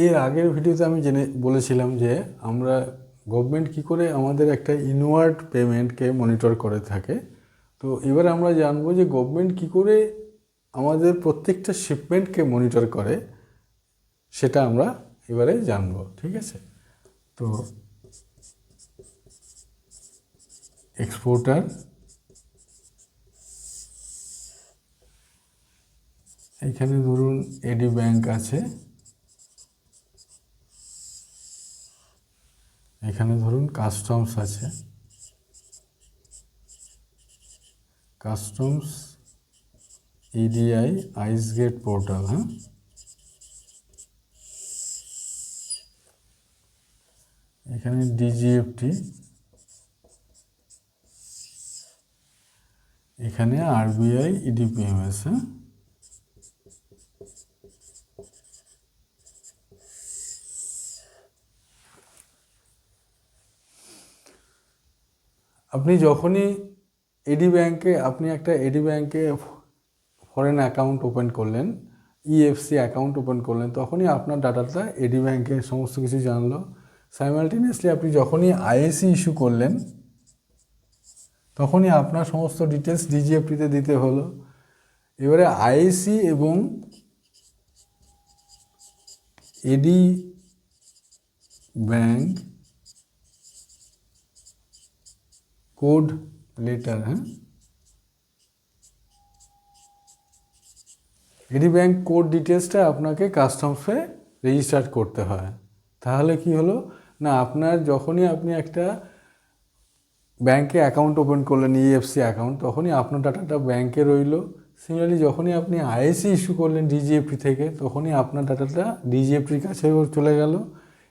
এর আগের ভিডিওতে আমি বলেছিলাম যে আমরা গভর্নমেন্ট কী করে আমাদের একটা ইনওয়ার্ড পেমেন্টকে মনিটর করে থাকে। তো এবার আমরা জানবো যে গভর্নমেন্ট কী করে আমাদের প্রত্যেকটা শিপমেন্টকে মনিটর করে, সেটা আমরা এবারে জানবো। ঠিক আছে, তো এক্সপোর্টার, এখানে ধরুন এডি ব্যাংক আছে, এখানে ধরুন কাস্টমস আছে, কাস্টমস ইডিআই আইসগেট পোর্টাল। হ্যাঁ, এখানে ডিজিএফটি, এখানে আরবিআই ইডিপিএমএস। হ্যাঁ, আপনি যখনই এডি ব্যাংকে ফরেন অ্যাকাউন্ট ওপেন করলেন, ইএফসি অ্যাকাউন্ট ওপেন করলেন, তখনই আপনার ডাটাটা এডি ব্যাংকের সমস্ত কিছু জানলো। সাইমালটেনিয়াসলি আপনি যখনই আইএসি ইস্যু করলেন, তখনই আপনার সমস্ত ডিটেলস ডিজিএফটিতে দিতে হলো। এবারে আইএসি এবং এডি ব্যাংক কোড লেটার, হ্যাঁ, এডি ব্যাংক কোড ডিটেলসটা আপনাকে কাস্টমসে রেজিস্টার করতে হয়। তাহলে কি হলো না, আপনার যখনই আপনি একটা ব্যাংকে অ্যাকাউন্ট ওপেন করলেন, ইএফসি অ্যাকাউন্ট, তখনই আপনার ডাটাটা ব্যাংকে রইল। সিমিলারলি যখনই আপনি আইএসি ইস্যু করলেন ডিজিএফটি থেকে, তখনই আপনার ডাটাটা ডিজিএফটির কাছে চলে গেল।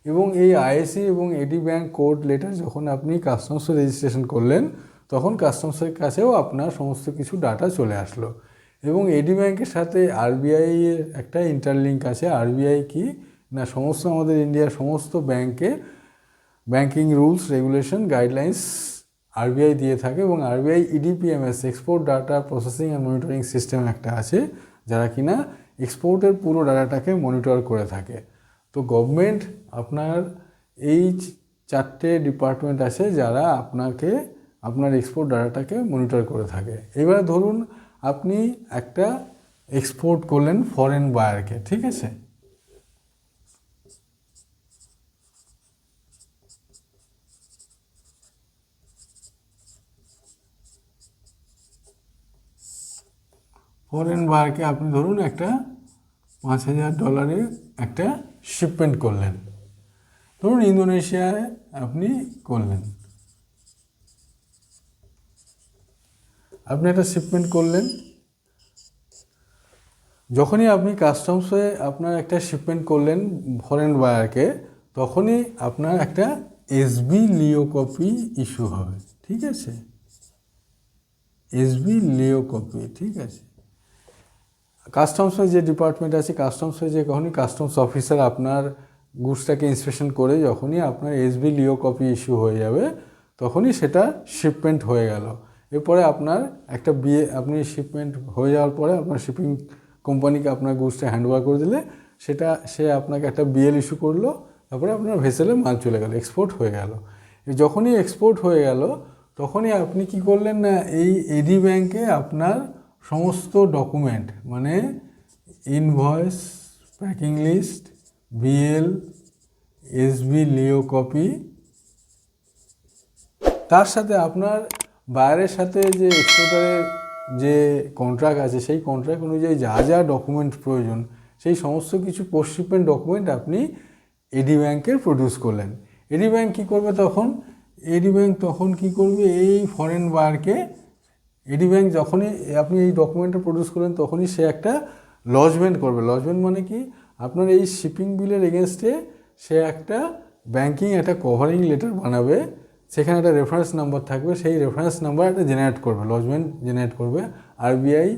এবং এই আইএসি এবং এডি ব্যাংক কোড লেটার যখন আপনি কাস্টমসে রেজিস্ট্রেশন করলেন, তখন কাস্টমসের কাছেও আপনার সমস্ত কিছু ডাটা চলে আসলো। এবং এডি ব্যাংকের সাথে আরবিআই এর একটা ইন্টারলিঙ্ক আছে। আরবিআই কি না, সমস্ত আমাদের ইন্ডিয়ার সমস্ত ব্যাংকে banking rules, regulation, guidelines RBI দিয়ে থাকে। এবং RBI EDPMS, export data processing and monitoring system একটা আছে, যারা কিনা এক্সপোর্টের পুরো ডাটাটাকে মনিটর করে থাকে। তো গভর্নমেন্ট আপনার এই 4টে ডিপার্টমেন্ট আছে যারা আপনার এক্সপোর্ট ডাটাটাকে মনিটর করে থাকে। এবার ধরুন আপনি একটা এক্সপোর্ট করলেন ফরেন বায়ারকে, ঠিক আছে। ফরেন বায়ারকে আপনি ধরুন একটা $5,000 একটা শিপমেন্ট করলেন, ধরুন ইন্দোনেশিয়ায় আপনি করলেন। আপনি একটা শিপমেন্ট করলেন, যখনই আপনি কাস্টমসে আপনার একটা শিপমেন্ট করলেন ফরেন বায়ারকে, তখনই আপনার একটা এসবি লিও কপি ইস্যু হবে, ঠিক আছে। এসবি লিও কপি, ঠিক আছে। কাস্টমসের যে ডিপার্টমেন্ট আছে, যখনই কাস্টমস অফিসার আপনার গুডসটাকে ইন্সপেকশন করে যখনই আপনার এসবি লিও কপি ইস্যু হয়ে যাবে, তখনই সেটা শিপমেন্ট হয়ে গেল। এরপরে আপনার একটা আপনি শিপমেন্ট হয়ে যাওয়ার পরে আপনার শিপিং কোম্পানিকে আপনার গুডসটা হ্যান্ডওভার করে দিলে, সে আপনাকে একটা বিএল ইস্যু করলো, তারপরে আপনার ভেসেলে মাল চলে গেল, এক্সপোর্ট হয়ে গেল। যখনই এক্সপোর্ট হয়ে গেল, তখনই আপনি কি করলেন না, এই এডি ব্যাংকে আপনার সমস্ত ডকুমেন্ট, মানে invoice, packing list, BL, SB LEO copy, তার সাথে আপনার বায়ারের সাথে যে এক্সপোর্টারের যে কন্ট্রাক্ট আছে, সেই কন্ট্রাক্ট অনুযায়ী যা যা ডকুমেন্ট প্রয়োজন, সেই সমস্ত কিছু পোস্ট শিপমেন্ট ডকুমেন্ট আপনি এডি ব্যাংকের প্রডিউস করলেন। এডি ব্যাংক কী করবে তখন? এডি ব্যাংক তখন কী করবে, এই ফরেন বায়ারকে, এডি ব্যাংক যখনই আপনি এই ডকুমেন্টটা প্রডিউস করলেন, তখনই সে একটা লজমেন্ট করবে। লজমেন্ট মানে কি, আপনার এই শিপিং বিলের এগেনস্টে সে একটা একটা কভারিং লেটার বানাবে, সেখানে একটা রেফারেন্স নাম্বার থাকবে, সেই রেফারেন্স নাম্বার একটা জেনারেট করবে, লজমেন্ট জেনারেট করবে। আরবিআই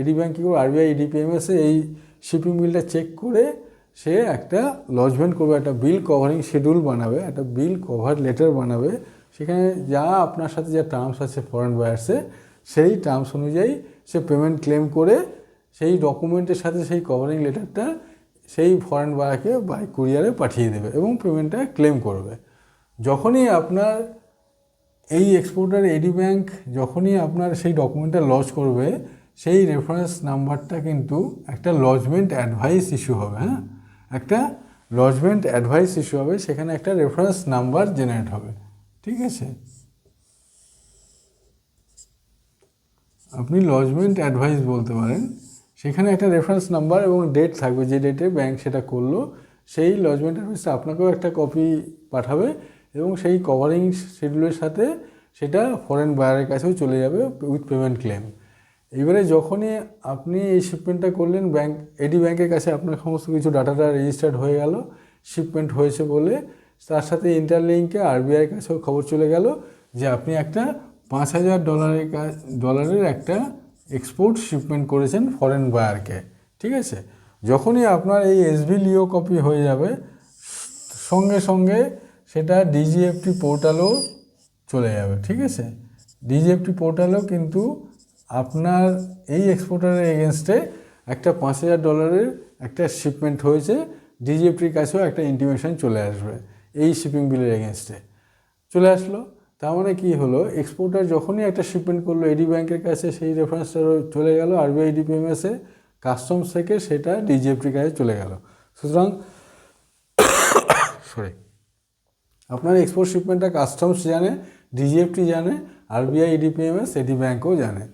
এডি ব্যাংক কী করবে, আরবিআই ইডিপিএমএসে এই শিপিং বিলটা চেক করে সে একটা লজমেন্ট করবে, একটা বিল কভারিং শিডিউল বানাবে, একটা বিল কভার লেটার বানাবে। সেখানে যা আপনার সাথে যা টার্মস আছে ফরেন বায়ার্সে, সেই টার্মস অনুযায়ী সে পেমেন্ট ক্লেম করে সেই ডকুমেন্টের সাথে সেই কভারিং লেটারটা সেই ফরেন বায়ারকে বাই কুরিয়ারে পাঠিয়ে দেবে এবং পেমেন্টটা ক্লেম করবে। যখনই আপনার এই এক্সপোর্টার এডি ব্যাংক যখনই আপনার সেই ডকুমেন্টটা লঞ্চ করবে, সেই রেফারেন্স নাম্বারটা কিন্তু একটা লজমেন্ট অ্যাডভাইস ইস্যু হবে। হ্যাঁ, একটা লজমেন্ট অ্যাডভাইস ইস্যু হবে, সেখানে একটা রেফারেন্স নাম্বার জেনারেট হবে। ঠিক আছে, আপনি লজমেন্ট অ্যাডভাইস বলতে পারেন। সেখানে একটা রেফারেন্স নাম্বার এবং ডেট থাকবে, যে ডেটে ব্যাংক সেটা করলো। সেই লজমেন্ট অ্যাডভাইসটা আপনাকেও একটা কপি পাঠাবে এবং সেই কভারিং শিডিউলের সাথে সেটা ফরেন বায়ারের কাছেও চলে যাবে উইথ পেমেন্ট ক্লেম। এবারে যখনই আপনি এই শিপমেন্টটা করলেন, ব্যাংক এডি ব্যাংকের কাছে আপনার সমস্ত কিছু ডাটাটা রেজিস্টার্ড হয়ে গেল, শিপমেন্ট হয়েছে বলে, তার সাথে ইন্টারলিঙ্কে আরবিআইয়ের কাছেও খবর চলে গেল যে আপনি একটা $5,000 একটা এক্সপোর্ট শিপমেন্ট করেছেন ফরেন বায়ারকে। ঠিক আছে, যখনই আপনার এই এসভি লিও কপি হয়ে যাবে, সঙ্গে সঙ্গে সেটা ডিজিএফটি পোর্টালেও চলে যাবে। ঠিক আছে, ডিজিএফটি পোর্টালেও কিন্তু আপনার এই এক্সপোর্টারের এগেনস্টে একটা $5,000 একটা শিপমেন্ট হয়েছে, ডিজিএফটির কাছেও একটা ইন্টিমেশন চলে আসবে এই শিপিং বিলের এগেনস্টে। চলে আসলো, তার মানে কী হলো, এক্সপোর্টার যখনই একটা শিপমেন্ট করলো এডি ব্যাংকের কাছে, সেই রেফারেন্সটা চলে গেল আরবিআই ডিপিএমএসে, কাস্টমস থেকে সেটা ডিজিএফটির কাছে চলে গেল। সুতরাং আপনার এক্সপোর্ট শিপমেন্টটা কাস্টমস জানে, ডিজিএফটি জানে, আরবিআই ডিপিএমএস এডি ব্যাংকও জানে।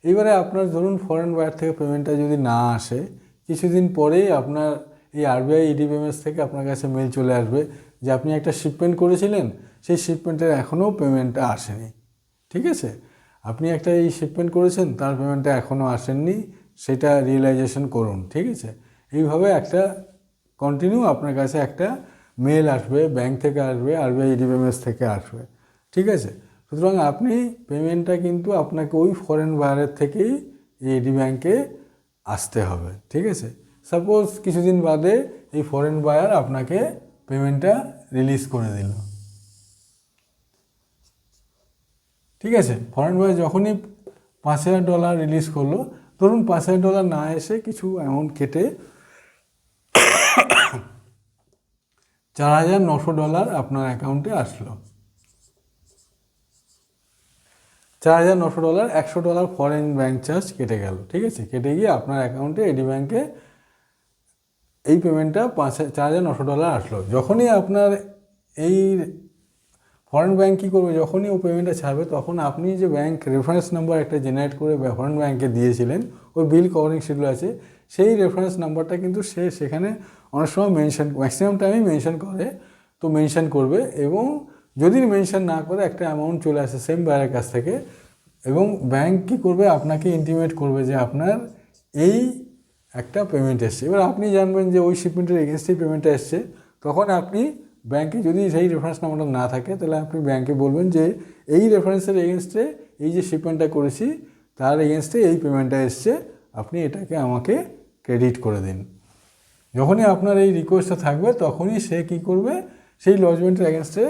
এবারে আপনার ধরুন ফরেন বায়ার থেকে পেমেন্টটা যদি না আসে, কিছুদিন পরেই আপনার এই আরবিআই ডিপিএমএস থেকে আপনার কাছে মেল চলে আসবে যে আপনি একটা শিপমেন্ট করেছিলেন, সেই শিপমেন্টের এখনও পেমেন্টটা আসেনি। ঠিক আছে, আপনি একটা এই শিপমেন্ট করেছেন, তার পেমেন্টটা এখনও আসেননি, সেটা রিয়েলাইজেশন করুন। ঠিক আছে, এইভাবে একটা কন্টিনিউ আপনার কাছে একটা মেল আসবে, ব্যাংক থেকে আসবে, আরবিআই ডিপিএমএস থেকে আসবে। ঠিক আছে, সুতরাং আপনি পেমেন্টটা কিন্তু আপনাকে ওই ফরেন বায়ারের থেকেই এডি ব্যাংকে আসতে হবে। ঠিক আছে, সাপোজ কিছুদিন বাদে এই ফরেন বায়ার আপনাকে পেমেন্টটা রিলিজ করে দিল। ঠিক আছে, ফরেন বায়ার যখনই $5,000 রিলিজ করলো, ধরুন $5,000 না এসে কিছু অ্যামাউন্ট কেটে $4,900 আপনার অ্যাকাউন্টে আসলো। $4,900, $100 ফরেন ব্যাংক চার্জ কেটে গেল। ঠিক আছে, কেটে গিয়ে আপনার অ্যাকাউন্টে এডি ব্যাংকে এই পেমেন্টটা $4,900 আসলো। যখনই আপনার এই ফরেন ব্যাংক কী করবে, যখনই ও পেমেন্টটা ছাড়বে, তখন আপনি যে ব্যাংক রেফারেন্স নাম্বার একটা জেনারেট করে ফরেন ব্যাংকে দিয়েছিলেন, ওই বিল কভারিং শিডিউল আছে, সেই রেফারেন্স নাম্বারটা কিন্তু সে সেখানে অনেক সময় ম্যাক্সিমাম টাইমই মেনশন করে, তো মেনশন করবে। এবং যদি মেনশন না করে একটা অ্যামাউন্ট চলে আসে সেম বায়ারের কাছ থেকে, এবং ব্যাংক কী করবে, আপনাকে ইন্টিমেট করবে যে আপনার এই একটা পেমেন্ট এসছে। এবার আপনি জানবেন যে ওই শিপমেন্টের এগেনস্টেই পেমেন্টটা এসছে, তখন আপনি ব্যাংকে যদি সেই রেফারেন্স নাম্বারটা না থাকে, তাহলে আপনি ব্যাংকে বলবেন যে এই রেফারেন্সের এগেনস্টে এই যে শিপমেন্টটা করেছি, তার এগেনস্টে এই পেমেন্টটা এসছে, আপনি এটাকে আমাকে ক্রেডিট করে দিন। যখনই আপনার এই রিকোয়েস্টটা থাকবে, তখনই সে কী করবে, সেই লজমেন্টের এগেনস্টে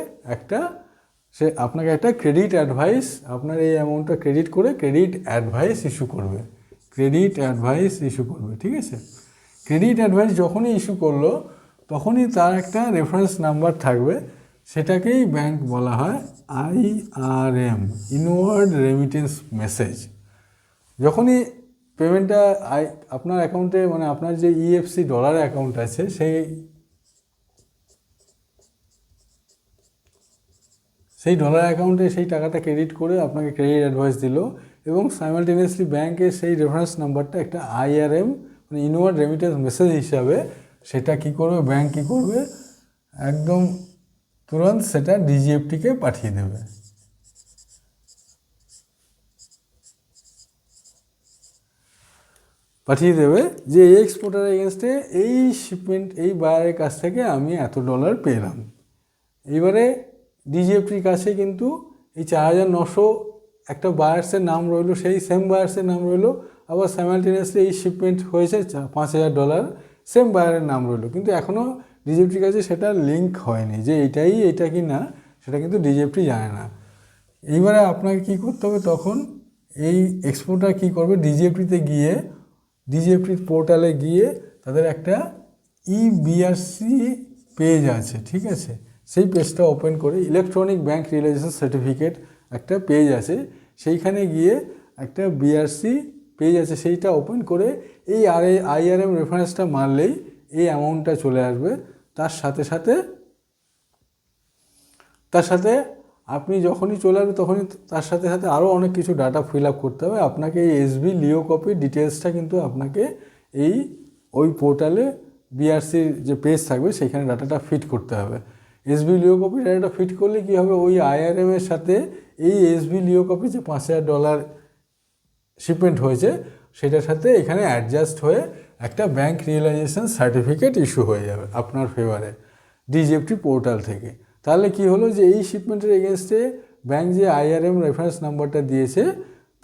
সে আপনাকে একটা ক্রেডিট অ্যাডভাইস, আপনার এই অ্যামাউন্টটা ক্রেডিট করে ক্রেডিট অ্যাডভাইস ইস্যু করবে। ঠিক আছে, ক্রেডিট অ্যাডভাইস যখনই ইস্যু করলো, তখনই তার একটা রেফারেন্স নাম্বার থাকবে, সেটাকেই ব্যাংক বলা হয় IRM, ইনওয়ার্ড রেমিটেন্স মেসেজ। যখনই পেমেন্টটা আপনার অ্যাকাউন্টে, মানে আপনার যে EFC ডলার অ্যাকাউন্ট আছে, সেই ডলার অ্যাকাউন্টে সেই টাকাটা ক্রেডিট করে আপনাকে ক্রেডিট অ্যাডভাইস দিল, এবং সাইমালটেনিয়াসলি ব্যাংকের সেই রেফারেন্স নাম্বারটা একটা IRM, মানে ইনওয়ার্ড রেমিটেন্স মেসেজ হিসাবে সেটা কী করবে, ব্যাংক কী করবে, একদম তুরন্ত সেটা ডিজিএফটিকে পাঠিয়ে দেবে। যে এই এক্সপোর্টারের এগেনস্টে এই শিপমেন্ট, এই বায়ারের কাছ থেকে আমি এত ডলার পেলাম। এইবারে ডিজিএফটির কাছে কিন্তু এই 4,900 একটা বায়ার্সের নাম রইলো, সেই সেম বায়ার্সের নাম রইলো, আবার সাইমালটেনিয়াসলি এই শিপমেন্ট হয়েছে $5,000, সেম বায়ারের নাম রইলো, কিন্তু এখনও ডিজিএফটির কাছে সেটা লিঙ্ক হয়নি যে এটা কি না, সেটা কিন্তু ডিজিএফটি জানে না। এইবারে আপনাকে কী করতে হবে, তখন এই এক্সপোর্টার কী করবে, ডিজিএফটিতে গিয়ে, ডিজিএফটির পোর্টালে গিয়ে তাদের একটা ইবিআরসি পেজ আছে, ঠিক আছে, সেই পেজটা ওপেন করে ইলেকট্রনিক ব্যাংক রিয়েলাইজেশন সার্টিফিকেট একটা পেজ আছে, সেইখানে গিয়ে একটা বিআরসি পেজ আছে, সেইটা ওপেন করে এই আইআরএম রেফারেন্সটা মারলেই এই অ্যামাউন্টটা চলে আসবে। তার সাথে আপনি যখনই চলে আসবে তখনই তার সাথে আরও অনেক কিছু ডাটা ফিল আপ করতে হবে আপনাকে। এই এসবি লিও কপির ডিটেলসটা কিন্তু আপনাকে ওই পোর্টালে বিআরসির যে পেজ থাকবে সেখানে ডাটাটা ফিট করতে হবে। এসবি লিও কপি ডাটাটা ফিট করলে কী হবে, ওই আইআরএম এর সাথে এই এসবি লিও কপি যে $5,000 শিপমেন্ট হয়েছে সেটার সাথে এখানে অ্যাডজাস্ট হয়ে একটা ব্যাংক রিয়েলাইজেশন সার্টিফিকেট ইস্যু হয়ে যাবে আপনার ফেভারে ডিজিএফটি পোর্টাল থেকে। তাহলে কি হলো যে এই শিপমেন্টের এগেনস্টে ব্যাংক যে আইআরএম রেফারেন্স নাম্বারটা দিয়েছে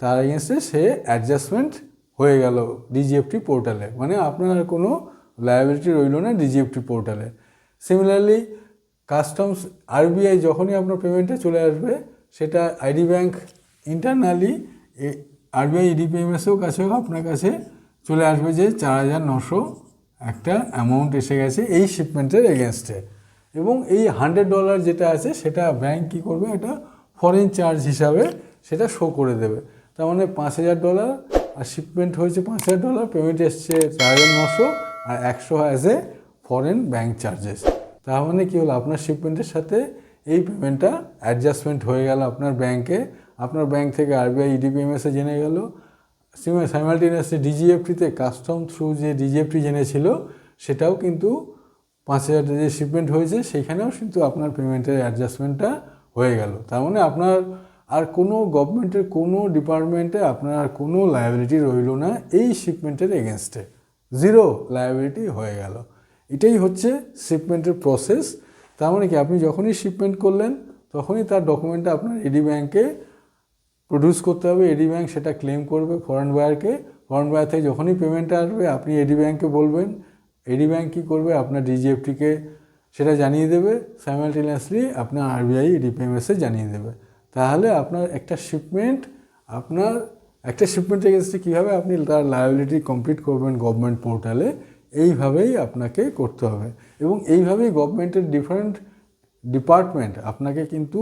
তার এগেনস্টে সে অ্যাডজাস্টমেন্ট হয়ে গেল ডিজিএফটি পোর্টালে, মানে আপনার কোনো লায়াবিলিটি রইল না ডিজিএফটি পোর্টালে। সিমিলারলি কাস্টমস আরবিআই যখনই আপনার পেমেন্টে চলে আসবে সেটা আইডি ব্যাংক ইন্টারনালি আরবিআই ইডিপিএমএসেও কাছেও আপনার কাছে চলে আসবে যে 4,900 একটা অ্যামাউন্ট এসে গেছে এই শিপমেন্টের এগেনস্টে, এবং এই $100 যেটা আছে সেটা ব্যাংক কী করবে, এটা ফরেন চার্জ হিসাবে সেটা শো করে দেবে। তার মানে $5,000 আর শিপমেন্ট হয়েছে $5,000, পেমেন্ট এসছে 4,900 আর 100 as a foreign bank charges. তার মানে কী হলো, আপনার শিপমেন্টের সাথে এই পেমেন্টটা অ্যাডজাস্টমেন্ট হয়ে গেল আপনার ব্যাংকে, আপনার ব্যাংক থেকে আরবিআই ইডিপিএমএসে জেনে গেল, সাইমালটেনিয়াসলি ডিজিএফটিতে কাস্টম থ্রু যে ডিজিএফটি জেনেছিল সেটাও কিন্তু 5,000 যে শিপমেন্ট হয়েছে সেইখানেও কিন্তু আপনার পেমেন্টের অ্যাডজাস্টমেন্টটা হয়ে গেল। তার মানে আপনার আর কোনো গভর্নমেন্টের কোনো ডিপার্টমেন্টে আপনার আর কোনো লায়াবিলিটি রইল না এই শিপমেন্টের এগেনস্টে, জিরো লায়াবিলিটি হয়ে গেল। এটাই হচ্ছে শিপমেন্টের প্রসেস। তার মানে কি আপনি যখনই শিপমেন্ট করলেন তখনই তার ডকুমেন্টটা আপনার এডি ব্যাংকে প্রডিউস করতে হবে, এডি ব্যাংক সেটা ক্লেম করবে ফরেন বায়ারকে, ফরেন বায়ার থেকে যখনই পেমেন্টটা আসবে আপনি এডি ব্যাংকে বলবেন, এডি ব্যাংক কী করবে আপনার ডিজিএফটিকে সেটা জানিয়ে দেবে, সাইমালটেনিয়াসলি আপনার আরবিআই ইডিপিএমএসে জানিয়ে দেবে। তাহলে আপনার একটা শিপমেন্টের এগেন্সটে কীভাবে আপনি তার লায়াবিলিটি কমপ্লিট করবেন গভর্নমেন্ট পোর্টালে, এইভাবেই আপনাকে করতে হবে। এবং এইভাবেই গভর্নমেন্টের ডিফারেন্ট ডিপার্টমেন্ট আপনাকে কিন্তু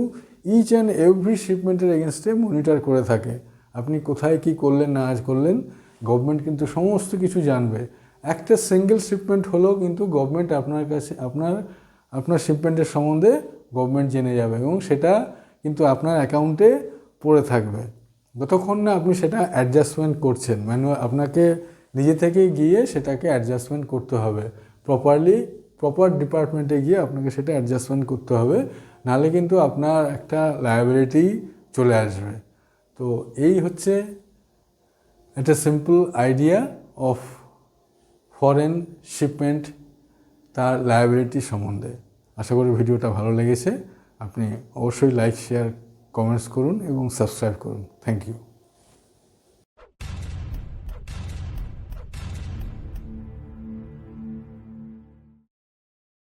ইচ অ্যান্ড এভরি শিপমেন্টের এগেনস্টে মনিটর করে থাকে। আপনি কোথায় কি করলেন না করলেন গভর্নমেন্ট কিন্তু সমস্ত কিছু জানবে। একটা সিঙ্গেল শিপমেন্ট হলেও কিন্তু গভর্নমেন্ট আপনার কাছে আপনার শিপমেন্টের সম্বন্ধে গভর্নমেন্ট জেনে যাবে এবং সেটা কিন্তু আপনার অ্যাকাউন্টে পড়ে থাকবে যতক্ষণ না আপনি সেটা অ্যাডজাস্টমেন্ট করছেন। মানে আপনাকে নিজে থেকে গিয়ে সেটাকে অ্যাডজাস্টমেন্ট করতে হবে, প্রপার ডিপার্টমেন্টে গিয়ে আপনাকে সেটা অ্যাডজাস্টমেন্ট করতে হবে, নাহলে কিন্তু আপনার একটা লায়াবিলিটি চলে আসবে। তো এই হচ্ছে একটা simple idea of foreign shipment, তার লায়াবিলিটি সম্বন্ধে। আশা করি ভিডিওটা ভালো লেগেছে। আপনি অবশ্যই লাইক, শেয়ার, কমেন্টস করুন এবং সাবস্ক্রাইব করুন। Thank you.